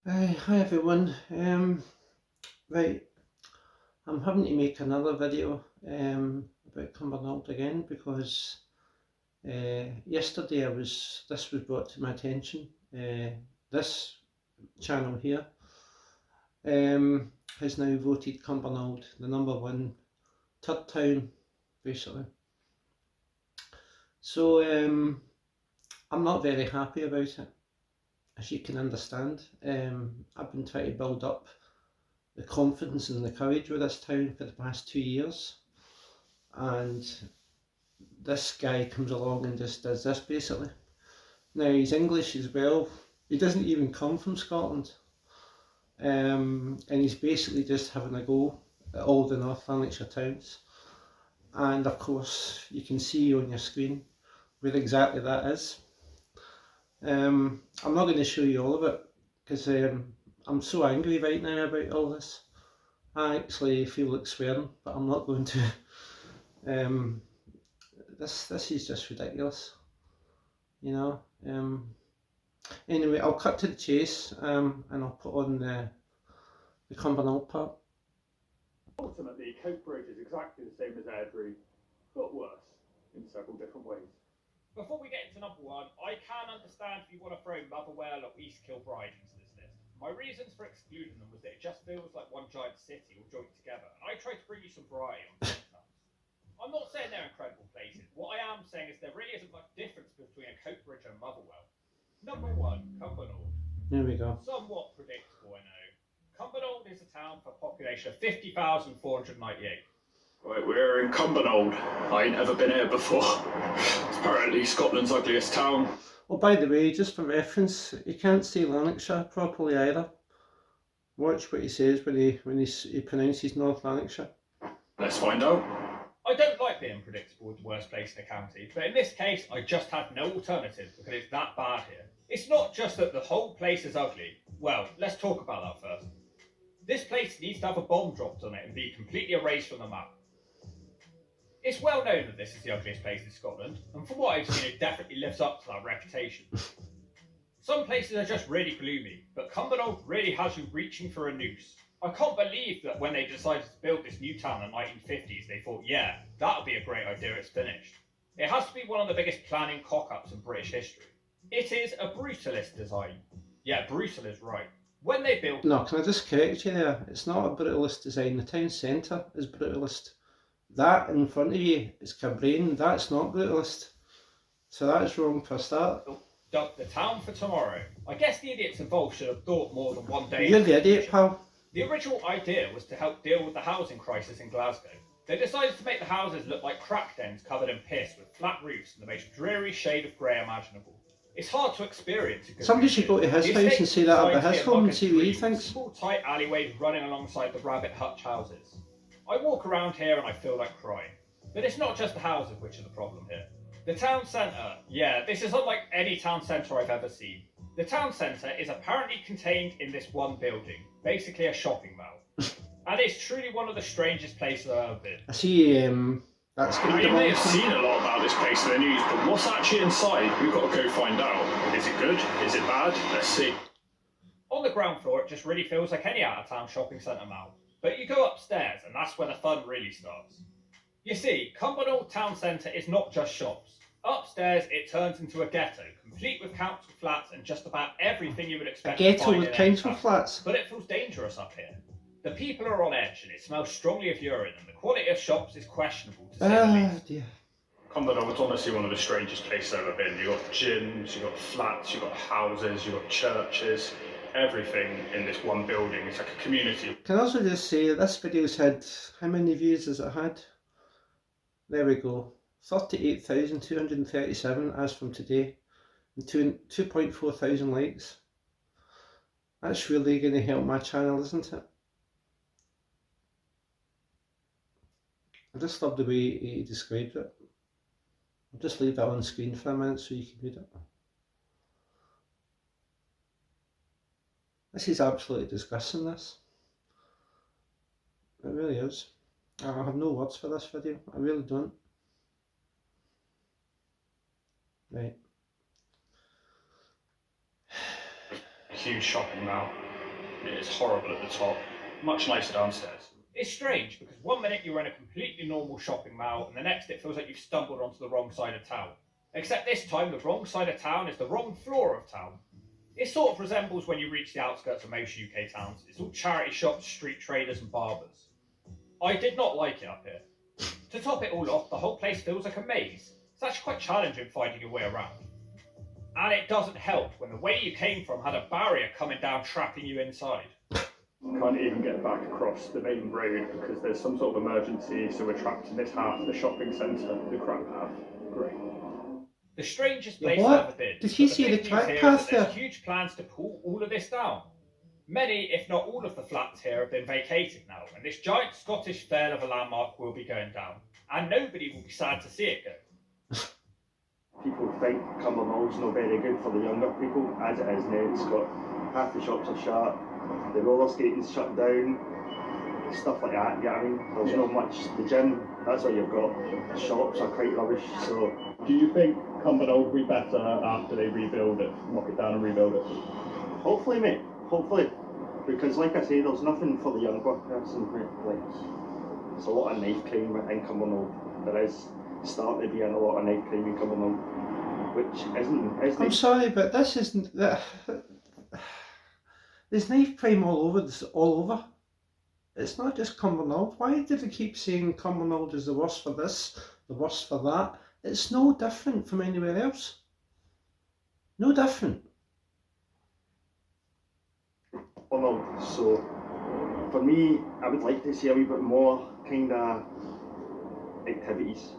Hi everyone. Right, I'm having to make another video about Cumbernauld again because yesterday this was brought to my attention. This channel here has now voted Cumbernauld the #1 third town, basically. So I'm not very happy about it, as you can understand. I've been trying to build up the confidence and the courage with this town for the past 2 years, and this guy comes along and just does this basically. Now he's English as well, he doesn't even come from Scotland, and he's basically just having a go at all the North Lanarkshire towns, and of course you can see on your screen where exactly that is. I'm not going to show you all of it because I'm so angry right now about all this. I actually feel like swearing, but I'm not going to. This is just ridiculous, you know. Anyway, I'll cut to the chase, and I'll put on the Cumbernauld part. Ultimately, Coatbridge is exactly the same as Airdrie, but worse in several different ways. Before we get into #1, I can understand if you want to throw Motherwell or East Kilbride into this list. My reasons for excluding them was that it just feels like one giant city all joined together, and I tried to bring you some variety on both towns. I'm not saying they're incredible places. What I am saying is there really isn't much difference between a Coatbridge and Motherwell. #1, Cumbernauld. There we go. Somewhat predictable, I know. Cumbernauld is a town for a population of 50,498. Right, we're in Cumbernauld. I ain't ever been here before. It's apparently Scotland's ugliest town. Oh, by the way, just for reference, he can't say Lanarkshire properly either. Watch what he says when he pronounces North Lanarkshire. Let's find out. I don't like being predictable with the worst place in the county, but in this case, I just had no alternative because it's that bad here. It's not just that the whole place is ugly. Well, let's talk about that first. This place needs to have a bomb dropped on it and be completely erased from the map. It's well known that this is the ugliest place in Scotland, and from what I've seen, it definitely lives up to that reputation. Some places are just really gloomy, but Cumbernauld really has you reaching for a noose. I can't believe that when they decided to build this new town in the 1950s, they thought, yeah, that'll be a great idea, it's finished. It has to be one of the biggest planning cock-ups in British history. It is a brutalist design. Yeah, brutal is right. When they built... No, can I just correct you there? It's not a brutalist design. The town centre is brutalist. That in front of you is Cabrain. That's not brutalist. So that's wrong for a start. The town for tomorrow. I guess the idiots involved should have thought more than one day. You're the idiot, pal. The original idea was to help deal with the housing crisis in Glasgow. They decided to make the houses look like crack dens covered in piss with flat roofs and the most dreary shade of grey imaginable. It's hard to experience. Somebody should go to his house and say that about his home and see what he thinks. Small tight alleyways running alongside the rabbit hutch houses. I walk around here and I feel like crying. But it's not just the houses which are the problem here. The town centre. Yeah, this is unlike any town centre I've ever seen. The town centre is apparently contained in this one building, basically a shopping mall. And it's truly one of the strangest places I've ever been. I see, that's Now, you may have seen a lot about this place in the news, but what's actually inside? We've got to go find out. Is it good? Is it bad? Let's see. On the ground floor, it just really feels like any out-of-town shopping centre mall. But you go upstairs, and that's where the fun really starts. You see, Cumbernauld Town Centre is not just shops. Upstairs, it turns into a ghetto, complete with council flats and just about everything you would expect. A ghetto with council flats? But it feels dangerous up here. The people are on edge, and it smells strongly of urine, and the quality of shops is questionable to say the least. Dear. Cumbernauld, honestly one of the strangest places I've ever been. You've got gyms, you've got flats, you've got houses, you've got churches, everything in this one building. It's like a community. Can I also just say that this video's had, how many views has it had? There we go. 38,237 as from today, and 2.4 thousand likes. That's really going to help my channel, isn't it? I just love the way he described it. I'll just leave that on screen for a minute so you can read it. This is absolutely disgusting, this. It really is. I have no words for this video, I really don't. Right. Huge shopping mall. It is horrible at the top, much nicer downstairs. It's strange because one minute you're in a completely normal shopping mall and the next it feels like you've stumbled onto the wrong side of town. Except this time the wrong side of town is the wrong floor of town. It sort of resembles when you reach the outskirts of most UK towns. It's all charity shops, street traders and barbers. I did not like it up here. To top it all off, the whole place feels like a maze. It's actually quite challenging finding your way around. And it doesn't help when the way you came from had a barrier coming down trapping you inside. Can't even get back across the main road because there's some sort of emergency, so we're trapped in this half of the shopping centre, the crap half. Great. The strangest The place what? I've ever been. Did he but see the big news cat here is path that there's there? huge plans to pull all of this down. Many, if not all of the flats here have been vacated now, and this giant Scottish fair of a landmark will be going down, and nobody will be sad to see it go. People think Cumbernaul's not very good for the younger people, as it is now. It's got half the shops are shut, the roller skating's shut down, stuff like that, you know what I mean? There's not much, the gym, that's what you've got. The shops are quite rubbish, so... Do you think Cumbernauld will be better after they rebuild it, knock it down and rebuild it? Hopefully, mate, hopefully. Because like I say, there's nothing for the younger person, like, there's a lot of knife crime in Cumbernauld. There is starting to be a lot of knife crime in Cumbernauld, which isn't I'm sorry, but this isn't. There's knife crime all over. It's not just Cumbernauld. Why do they keep saying Cumbernauld is the worst for this, the worst for that? It's no different from anywhere else. No different. Cumbernauld. So for me, I would like to see a wee bit more kind of activities.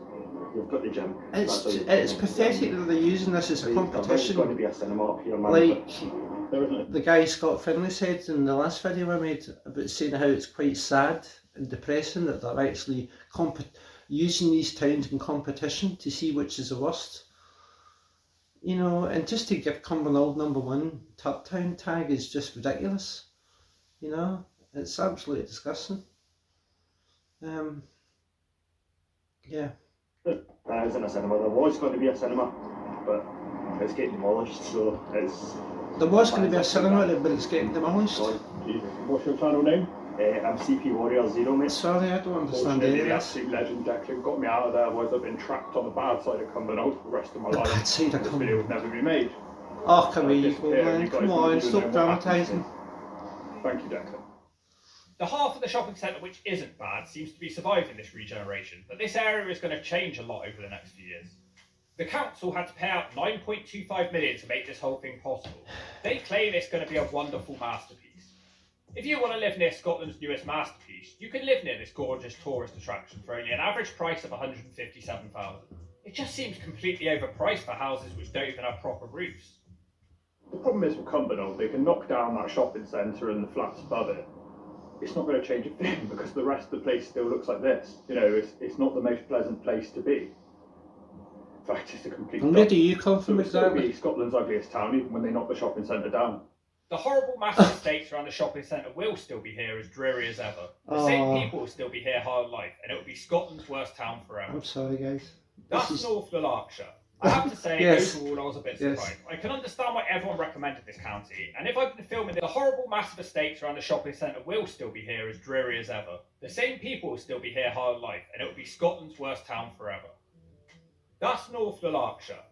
You've got the gym. It's pathetic that they're using this as a There's going to competition. be a cinema up here, man. Like There isn't it? the guy Scott Finlay said in the last video I made about saying how it's quite sad and depressing that they're actually using these towns in competition to see which is the worst. You know, and just to give Cumbernauld #1 top town tag is just ridiculous. You know, it's absolutely disgusting. Yeah. That isn't a cinema. There was going to be a cinema, but it's getting demolished, so it's... There was going to be a cinema, but it's getting demolished. What's your channel name? I'm CP Warrior Zero, mate. Sorry, I don't understand any Unfortunately, of the this. absolute legend Declan got me out of there, otherwise I've been trapped on the bad side of Cumbernauld for the rest of my The life. bad side of This video would never be made. Oh, come here, you go, Yeah, man. you guys Come want on, to do stop know what happens dramatising. Thank you, Declan. The half of the shopping centre which isn't bad seems to be surviving this regeneration, but this area is going to change a lot over the next few years. The council had to pay out 9.25 million to make this whole thing possible. They claim it's going to be a wonderful masterpiece. If you want to live near Scotland's newest masterpiece, you can live near this gorgeous tourist attraction for only an average price of 157,000. It just seems completely overpriced for houses which don't even have proper roofs. The problem is with Cumbernauld, they can knock down that shopping centre and the flats above it. It's not going to change a thing because the rest of the place still looks like this. You know, it's not the most pleasant place to be. In fact, it's a complete... And where do you come So from it'll still be exactly? Scotland's ugliest town, even when they knock the shopping centre down. The horrible massive estates around the shopping centre will still be here as dreary as ever. The same people will still be here hard life, and it will be Scotland's worst town forever. I'm sorry, guys. That's This is- North Lanarkshire. I have to say, Yes. overall, I was a bit Yes. surprised. I can understand why everyone recommended this county, and if I'd been filming the horrible massive estates around the shopping centre will still be here as dreary as ever. The same people will still be here hard life, and it will be Scotland's worst town forever. That's North Lanarkshire.